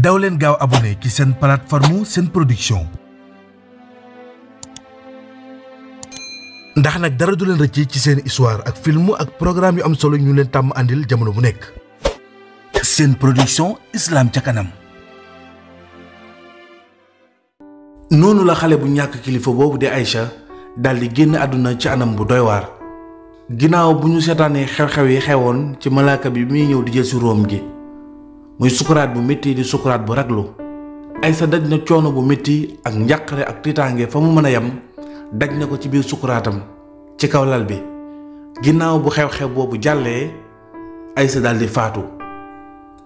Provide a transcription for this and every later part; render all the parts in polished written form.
daw leen gaaw abonné ci seen plateforme Sen Production ndax nag dara du leen rëcc ci seen histoire ak film ak programme yu am solo ñu leen tàmm andil jamono bu nekk. Sen Production Islam ca kanam. noonu la xale bu ñàkk kilifa boobu di Aïcha daldi génn àdduna ci anam bu doy waar ginnaaw bu ñu seetaanee xew-xew yi xewoon ci malaaka bi muy ñëw di jël si róom gi muy sukuraat bu métti di sukuraat bu raglu. Aïcha daj na coono bu métti ak njàqare ak tiitaange fa mu mën a yem daj na ko ci biir sukuraatam ci kaw lal bi. ginnaaw bu xew-xew boobu jàllee Aïcha daldi faatu.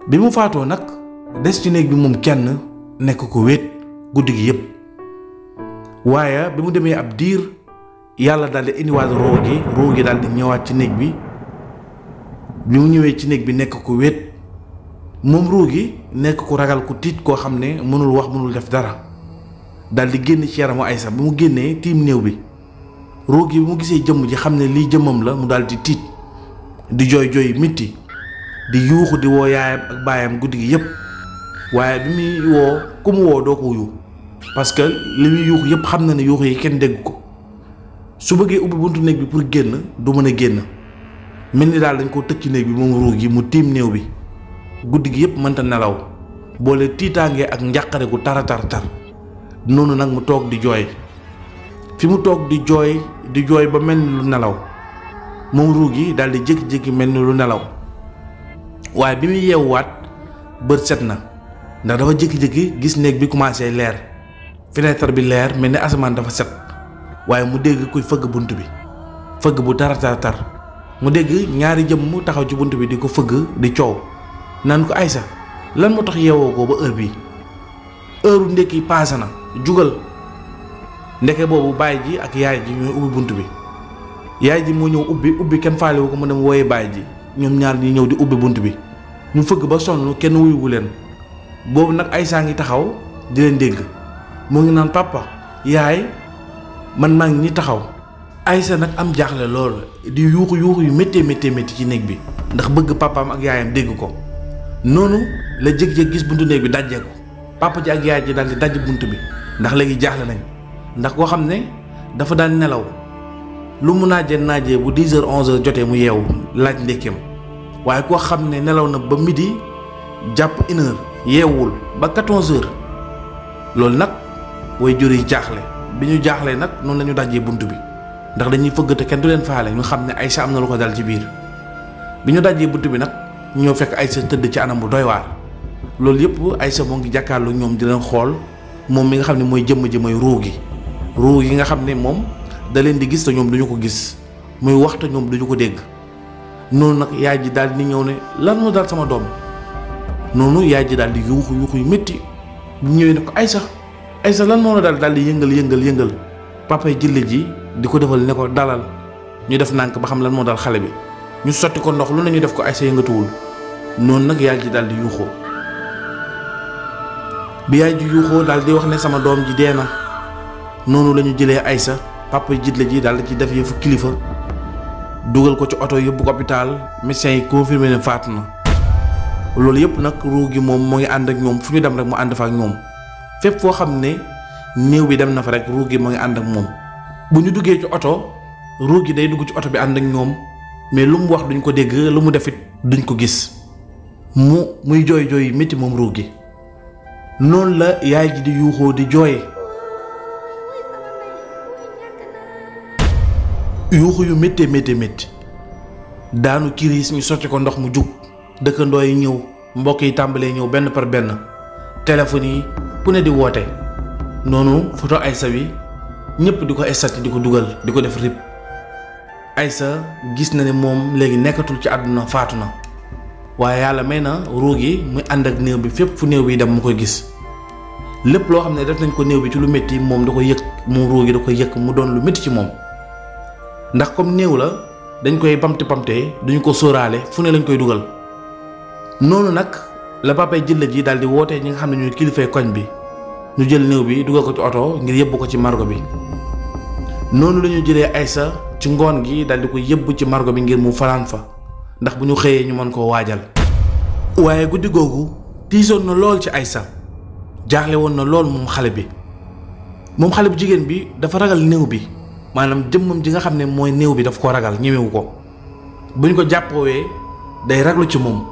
bi mu faatoo nag des ci néeg bi moom kenn nekk ko wéet guddi gi yépp. waaye bi mu demee ab diir yàlla daldi indiwaat roo gi daldi ñëwaat ci néeg bi. bi mu ñëwee ci néeg bi nekk ko wéet moom roo gi nekk ku ragal ku tiit koo xam ne mënul wax mënul def dara daldi génn ci yaramu Aïcha bi mu génnee tiim néew bi. roo gi bi mu gisee jëmm ji xam ne lii jëmmam la mu daldi tiit di jooy jooy mitti di yuuxu di woo yaayam ak baayam guddi gi yépp. waaye bi muy woo ku mu woo doo ko wuyu parce que li muy yuuxu yépp xam na ne yuuxu yi kenn dégg ko. su bëggee ubbi buntu néeg bi pour génn du mën a génn mel ni daal dañ koo tëj ci néeg bi moom ruu gi mu tiim néew bi guddi gi yépp mënta nelaw boole tiitaange ak njàqare gu tar noonu nag mu toog di jooy. fi mu toog di jooy ba mel ni lu nelaw moom ruu gi daldi jékki-jékki mel ni lu nelaw waaye bi muy yeewuwaat bët set na ndax dafa jékki-jékki gis néeg bi commencé leer fenêtre bi leer mel ni asamaan dafa set. waaye mu dégg kuy fëgg bunt bi fëgg bu tar mu dégg ñaari jëmm taxaw ci bunt bi di ko fëgg di coow naan ko Aïcha lan moo tax yeewoo ko ba heure bii heure ndekki paase na jugal. ndeke boobu baay ji ak yaay ji ñooy ubbi bunt bi yaay ji moo ñëw ubbi kenn faalewu ko mu dem wooye baay ji ñoom ñaar ñi ñëw di ubbi bunt bi ñu fëgg ba sonn kenn wuyuwu leen. boobu nag Aïcha ngi taxaw di leen dégg moo ngi naan papa yaay man maa ngi ñi taxaw. Aïcha nag am jaaxle lool di yuuxu yu méttee ci néeg bi ndax bëgg papaam ak yaayam dégg ko. noonu la jég-jég gis buntu néeg bi dajjee ko papa ji ak yaay ji daal di dajj bunt bi ndax léegi jaaxle nañ ndax koo xam ne dafa daan nelaw lu mu naajee bu 10h 11h jotee mu yeewu laaj ndékkeem waaye koo xam ne nelaw na ba midi jàpp 1h yeewul ba 14h loolu nag way jur yi jaaxle bi ñu jaaxlee nag noonu la ñu dajjee bunt bi ndax dañuy fëgg te kenn du leen faale ñu xam ne Aïcha am na lu ko dal ci biir. bi ñu dajjee bunt bi nag ñoo fekk Aïcha tëdd ci anam bu doy waar loolu yëpp Aïcha moo ngi jàkkaarloo ñoom di leen xool moom mi nga xam ne mooy jëmm ji mooy ruu gi nga xam ne moom da leen di gis te ñoom duñu ko gis muy wax te ñoom duñu ko dégg. noonu nag yaay ji daal di ñëw ne lan moo dal sama doom noonu yaay ji daal di yuuxu yu métti bu ñëwee ne ko Aïcha lan moo la daal di yëngal papa jëlle ji di ko defal ne ko dalal ñu def nànk ba xam lan moo dal xale bi ñu sotti ko ndox lu ne ñu def ko Aïcha yëngatuwul. noonu nag yaay ji daal di yuuxoo bi yaay ji yuuxoo daal di wax ne sama doom ji dee na. noonu la ñu jëlee Aïcha papa jëlle ji daal di ci def yëfu kilifa dugal ko ci oto yóbbu ko hôpital médecin yi confirmé ne faatu na. loolu yëpp nag ruu gi moom moo ngi ànd ak ñoom fu ñu dem rek mu ànd fa ak ñoom fépp foo xam ne néew bi dem na fa rek ruu gi moo ngi ànd ak moom. bu ñu duggee ci oto ruu gi day dugg ci oto bi ànd ak ñoom mais lu mu wax duñ ko dégg lu mu defit duñ ko gis muy jooy métti moom ruu gi. noonu la yaay ji di yuuxoo di jooy yuuxu yu métti daanu kiriis ñu sotti ko ndox mu jug dëkkandoo yi ñëw mbokk yi tàmbalee ñëw benn par benn téléphone yi ku ne di woote. noonu photo Aïcha bi ñëpp di ko estati di ko dugal di ko def rip. Aïcha gis na ne moom léegi nekkatul ci àdduna faatu na waaye yàlla may na ruu gi muy ànd ak néew bi fépp fu néew bi dem mu koy gis lépp loo xam ne def nañ ko néew bi ci lu métti moom da koy yëg moom ruu gi da koy yëg mu doon lu métti ci moom. ndax comme néew la dañ koy pamte duñu ko sóoraale fu ne lañ koy dugal. noonu nag la papay jëlle ji daal di woote ñi nga xam ne ñooy kilifay koñ bi ñu jël néew bi dugal ko ci oto ngir yëbbu ko ci margo bi. noonu la ñu jëlee Aïcha ci ngoon gi daal di ko yëbbu ci margo bi ngir mu fanaan fa ndax bu ñu xëyee ñu mën koo waajal. waaye guddi googu tiisoon na lool ci Aïssa jaaxle woon na lool moom xale bi bu jigéen bi dafa ragal néew bi maanaam jëmmam ji nga xam ne mooy néew bi daf koo ragal ñemewu ko buñ ko jàppoowee day raglu ci moom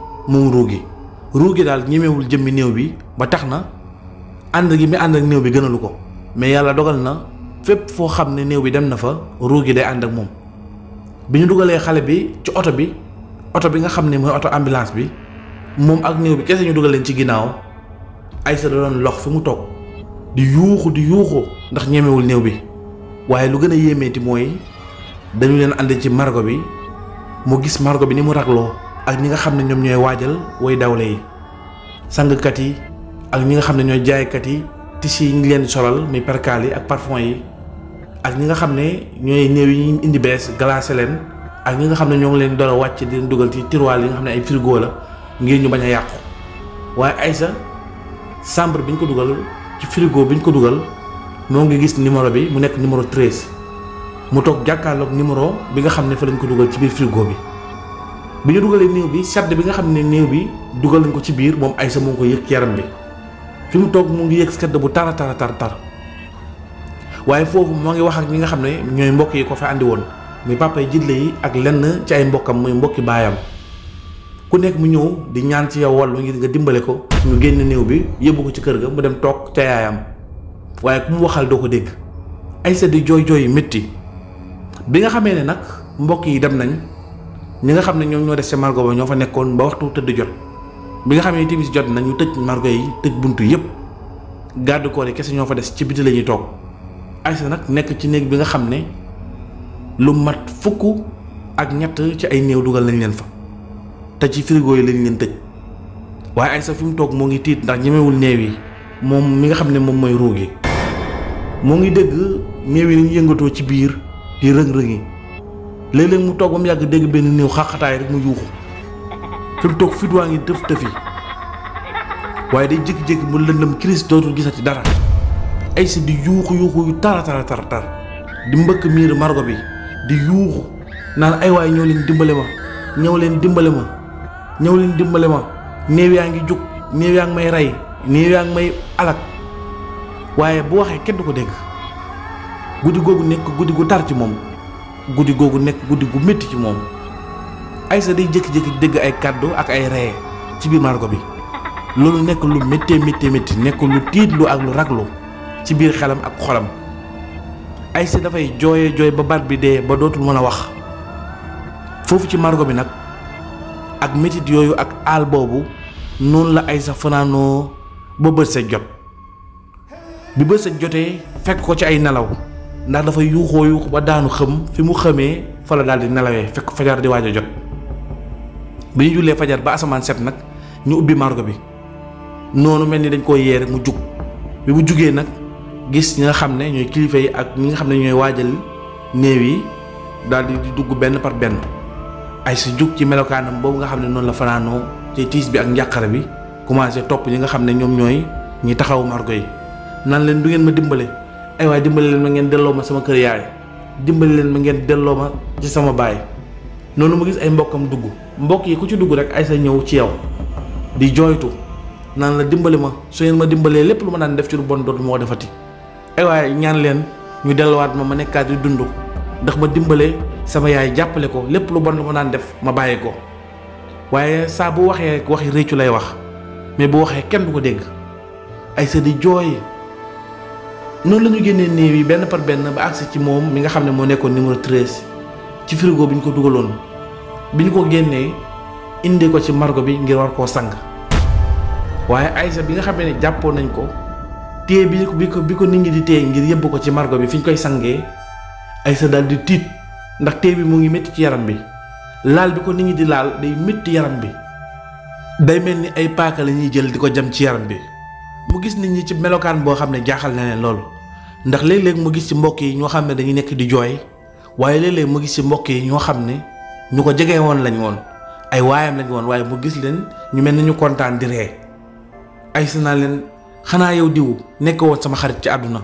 ruugi daal ñemewul jëmmi néew bi ba tax na ànd gi mi ànd ak néew bi gënalu ko mais yàlla dogal na fépp foo xam ne néew bi dem na fa ruugi day ànd ak moom bi ñu dugalee xale bi ci oto bi nga xam ne mooy oto ambulance bi moom ak néew bi kese ñu dugal leen ci ginnaaw Aïssa da doon lox fi mu toog di yuuxu ndax ñemewul néew bi waaye lu gën a yéemeeti mooy dañu leen ànd ci margo bi mu gis margo bi ni mu ragloo ak ñi nga xam ne ñoom ñooy waajal way dawle yi sangkat yi ak ñi nga xam ne ñooy jaaykat yi tissu yi ñu leen di solal muy perkaal yi ak parfum yi ak ñi nga xam ne ñooy néew yi ñu indi bees glacé leen ak ñi nga xam ne ñoo ngi leen door a wàcc di leen dugal ci tiroir yi nga xam ne ay frigo la ngir ñu bañ a yàqu waaye Aïssa chambre bi ñu ko dugal ci frigo bi ñu ko dugal moo ngi gis numéro bi mu nekk numéro 13 mu toog jàkkaarloog numéro bi nga xam ne fa lañ ko dugal ci biir frigo bi ñu dugalee néew bi sedd bi nga xam ne néew bi dugal nañ ko ci biir moom Aïssa moo ngi ko yëg ci yaram bi fi mu toog mu ngi yëg sedd bu tar waaye foofu moo ngi wax ak ñi nga xam ne ñooy mbokk yi ko fa andi woon muy papa yi jiitle yi ak lenn ci ay mbokkam muy mbokki baayam ku nekk mu ñëw di ñaan ci yow wàllu ngir nga dimbale ko ñu génn néew bi yóbbu ko ci kër ga mu dem toog ca yaayam waaye ku mu waxal doo ko dégg Aïssa di jooy métti bi nga xamee ne nag mbokk yi dem nañ ñi nga xam ne ñoom ñoo des ca margo ba ñoo fa nekkoon ba waxtu tëdd jot bi nga xam ne timis jot na ñu tëj margo yi tëj buntu yépp garde corps yi kese ñoo fa des ci biti la ñuy toog Aïssa nag nekk ci néeg bi nga xam ne lu mat fukk ak ñett ci ay néew dugal nañ leen fa te ci frigo yi lañ leen tëj waaye Aïssa fi mu toog moo ngi tiit ndax ñemewul néew yi moom mi nga xam ne moom mooy ruugi moo ngi dégg néew yi nañu yëngatoo ci biir di rëng-rëngi léeg-léeg mu toog ba mu yàgg dégg benn néew xaqataay rek mu yuuxu fi mu toog fit waa ngi tëfi waaye day jékki-jékki mu lëndëm crise dootul gisati dara Aïssa di yuuxu yu tar di mbëkk miir margo bi di yuuxu naan ay waay ñëw leen dimbale ma néew yaa ngi jug néew yaa ngi may rey néew yaa ngi may alak waaye bu waxee kenn du ko dégg guddi googu nekk guddi gu tar ci moom guddi googu nekk guddi gu métti ci moom Aïssa day jékki-jékki dégg ay kàddu ak ay ree ci biir margo bi loolu nekk lu métti nekk lu tiitlu ak lu raglu ci biir xelam ak xolam Aïssa dafay jooy ba baat bi dee ba dootul mën a wax foofu ci margo bi nag ak métit yooyu ak aal boobu noonu la Aïssa fanaanoo ba bët set jot bi bët set jotee fekk ko ci ay nelaw ndax dafa yuuxu ba daanu xëm fi mu xamee fa la daal di nelawee fekk fajar di waaj a jot bi ñu jullee fajar ba asamaan set nag ñu ubbi margo bi noonu mel ni dañ koo yee rek mu jug bi mu jugee nag gis ñi nga xam ne ñooy kilifa yi ak ñi nga xam ne ñooy waajal néew yi daal di dugg benn par benn Aïssa jug ci melokaanam boobu nga xam ne noonu la fanaanoo ci tiis bi ak njàqare bi commencé topp ñi nga xam ne ñoom ñooy ñi taxawu margo yi nan leen du ngeen ma dimbale ay waay dimbale leen ma ngeen delloo ma sama kër yaay dimbale leen ma ngeen delloo ma ci sama baay noonu mu gis ay mbokkam dugg mbokk yi ku ci dugg rek Aïssa ñëw ci yow di jooytu naan la dimbali ma su ngeen ma dimbalee lépp lu ma daan def ci lu bon dootu moo defati ay waay ñaan leen ñu delluwaat ma nekkaat di dund ndax ma dimbale sama yaay jàppale ko lépp lu bon lu ma daan def ma bàyyi ko waaye saa bu waxee waxi réccu lay wax mais bu waxee kenn du ko dégg Aïssa di jooy noonu la ñu génnee néew yi benn par benn ba agsi ci moom mi nga xam ne moo nekkoon numéro 13 ci frigo bi ñu ko dugaloon bi ñu ko génnee indi ko ci margo bi ngir war koo sang waaye Aïssa bi nga xam ne jàppoon nañ ko téye bi ko nit ñi di téye ngir yëbb ko ci margo bi fi ñu koy sangee Aïssa daal di tiit ndax téye bi mu ngi métti ci yaram bi laal bi ko nit ñi di laal day métti yaram bi day mel ni ay paaka la ñuy jël di ko jam ci yaram bi mu gis nit ñi ci melokaan boo xam ne jaaxal na leen loolu ndax léeg-léeg mu gis ci mbokk yi ñoo xam ne dañuy nekk di jooy waaye léeg-léeg mu gis ci mbokk yi ñoo xam ne ñu ko jege woon lañ woon ay waayam lañ woon waaye mu gis leen ñu mel ni ñu kontaan di ree Aïssa naa leen xanaa yow diw nekk woon sama xarit ci àdduna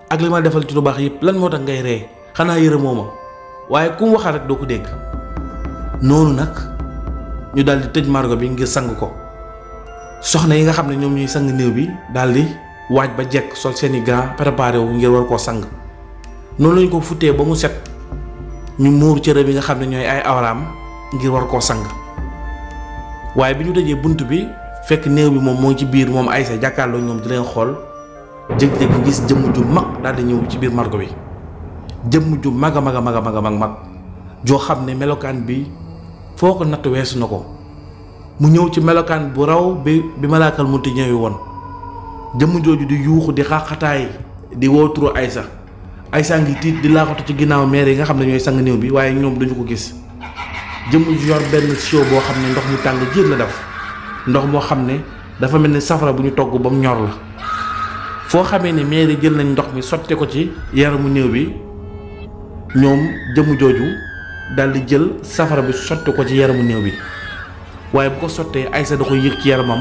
ak li ma defal ci lu baax yëpp lan moo tax ngay ree xanaa yërëmoo ma waaye ku mu waxal rek doo ko dégg noonu nag ñu daal di tëj margo bi ngir sang ko soxna yi nga xam ne ñoom ñuy sang néew bi daal di waaj ba jekk sol seeni gants préparé wu ngir war koo sang noonu lañ ko futtee ba mu set ñu muur cëram yi nga xam ne ñooy ay awraam ngir war koo sang waaye bi ñu dajee bunt bi fekk néew bi moom moo ngi ci biir moom Aïssa jàkkaarloo ñoom di leen xool jékki-jékki gis jëmm ju mag daal di ñëw ci biir margo bi jëmm ju mag a mag joo xam ne melokaan bi foo ko natt weesu na ko mu ñëw ci melokaan bu raw bi malaakal munti ñëwee woon jëmm jooju di yuuxu di xaaxataay di woo turu Aïssa ngi tiit di laaxatu ci ginnaaw meer yi nga xam ne ñooy sang néew bi waaye ñoom duñu ko gis jëmm ju yor benn siwo boo xam ne ndox mu tàng jër la def ndox moo xam ne dafa mel ni safara bu ñu togg ba mu ñor la foo xamee ne meer yi jël nañ ndox mi sotti ko ci yaramu néew bi ñoom jëmm jooju daal di jël safara bi sotti ko ci yaramu néew bi waaye bu ko sottee Aïssa da koy yëg ci yaramam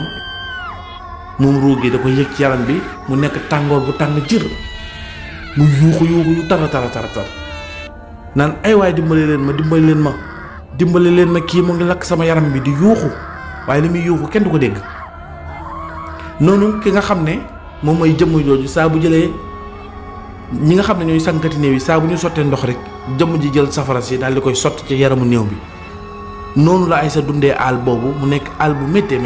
moom ruugi da koy yëg ci yaram bi mu nekk tàngoor bu tàng jër mu yuuxu yu tara naan ay waay dimbali leen ma kii mu ngi lakk sama yaram bi di yuuxu waaye li muy yuuxu kenn du ko dégg noonu ki nga xam ne moom mooy jëmm jooju saa bu jëlee ñi nga xam ne ñooy sànkati néew yi saa bu ñu sottee ndox rek jëmm ji jël safara si daal di koy sotti ci yaramu néew bi noonu la Aïssa dundee àll boobu mu nekk àll bu méttee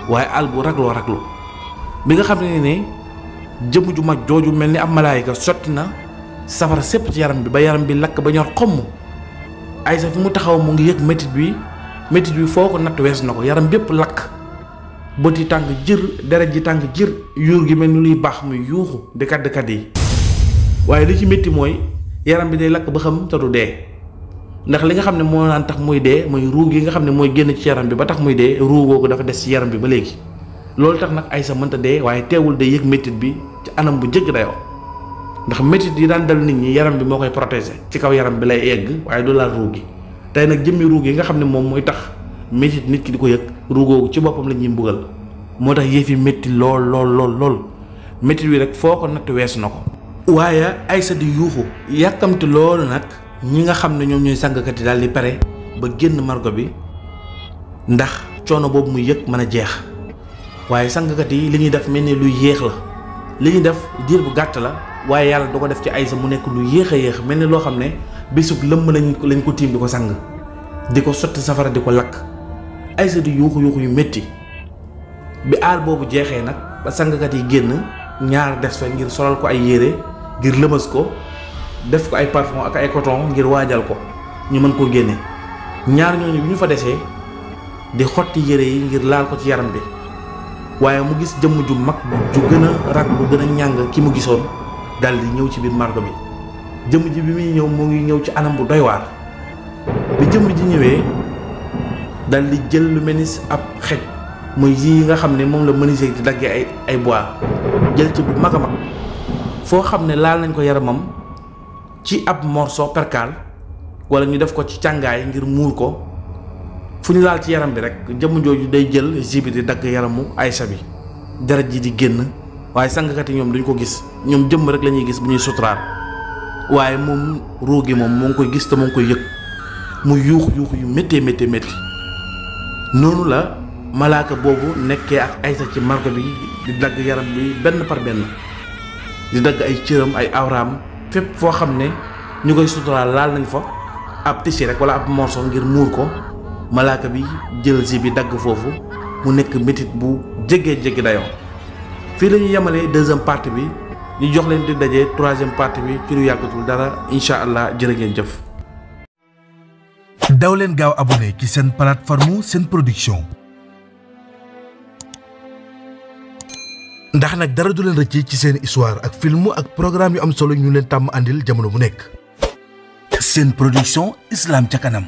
waaye àll bu ragloo bi nga xam ne jëmm ju mag jooju mel ni am malaayika sotti na safara sépp ci yaram bi ba yaram bi lakk ba ñor xomm Aïssa fi mu taxaw mu ngi yëg métit bi foo ko natt wees na ko yaram bépp lakk bët yi tàng jër deret ji tàng jër yuur gi mel ni luy baax muy yuuxu di kadd yi waaye li ci métti mooy yaram bi day lakk ba xam te du dee ndax li nga xam ne moo naan tax muy dee mooy ruu gi nga xam ne mooy génn ci yaram bi ba tax muy dee ruu googu dafa des ci yaram bi ba léegi loolu tax nag Aïssa mënta dee waaye teewul day yëg métit bi ci anam bu jégg dayoo ndax métit yi daan dal nit ñi yaram bi moo koy protéger ci kaw yaram bi lay egg waaye du laal ruu gi tey nag jëmmi ruu gi nga xam ne moom mooy tax métit nit ki di ko yëg ruu googu ci boppam la ñuy mbugal moo tax yëf yi métti lool métit wi rek foo ko natt weesu na ko waaye Aïssa di yuuxu yàkkamti loolu nag ñi nga xam ne ñoom ñooy sàngkat yi daal di pare ba génn margo bi ndax coono boobu muy yëg mën a jeex waaye sàngkat yi li ñuy def mel ni luy yéex la li ñuy def diir bu gàtt la waaye yàlla da ko def ci Aïssa mu nekk lu yéex a yéex mel ni loo xam ne bésub lëmm lañ ko tiim di ko sang di ko sotti safara di ko lakk Aïssa di yuuxu yu métti bi aal boobu jeexee nag ba sangkat yi génn ñaar des fa ngir solal ko ay yére ngir lëmas ko def ko ay parfum ak ay coton ngir waajal ko ñu mën koo génne ñaar ñooñu bi ñu fa desee di xotti yére yi ngir laal ko ci yaram bi waaye mu gis jëmm ju mag ju gën a rag lu gën a ñàng ki mu gisoon dal di ñëw ci biir margo bi jëmm ji bi muy ñëw mu ngi ñëw ci anam bu doy waar bi jëmm ji ñëwee dal di jël lu mel ni ab xej muy yi nga xam ne moom la menuisier di daggee ay bois jël ci bu mag a mag foo xam ne laal nañ ko yaramam ci ab morceau percale wala ñu def ko ci càngaay ngir muur ko fu ñu laal ci yaram bi rek jëmm jooju day jël jibi di dagg yaramu Aïssa bi deret ji di génn waaye sangkat yi ñoom duñ ko gis ñoom jëmm rek la ñuy gis bu ñuy suturaal waaye moom ruu gi moom moo ngi koy gis te moo ngi koy yëg mu yuux yu méttee noonu la malaaka boobu nekkee ak Aïssa ci margo bi di dagg yaram bi benn par benn di dagg ay cëram ay awraam fépp foo xam ne ñu koy suturaal laal nañ fa ab tissu rek wala ab morceau ngir muur ko malaaka bi jël si bi dagg foofu mu nekk métit bu jéggi dayoo fii la ñu yemalee deuxième partie bi ñu jox leen di daje troisième partie bi ci lu yàggatul dara incha allah jërë ngeen jëf. daw leen gaaw abonné ci seen plateforme Sen Production ndax nag dara du leen rëcc ci seen histoire ak film ak programme yu am solo ñu leen tàmm àndil jamono bu nekk. Sen Production, Islam ca kanam.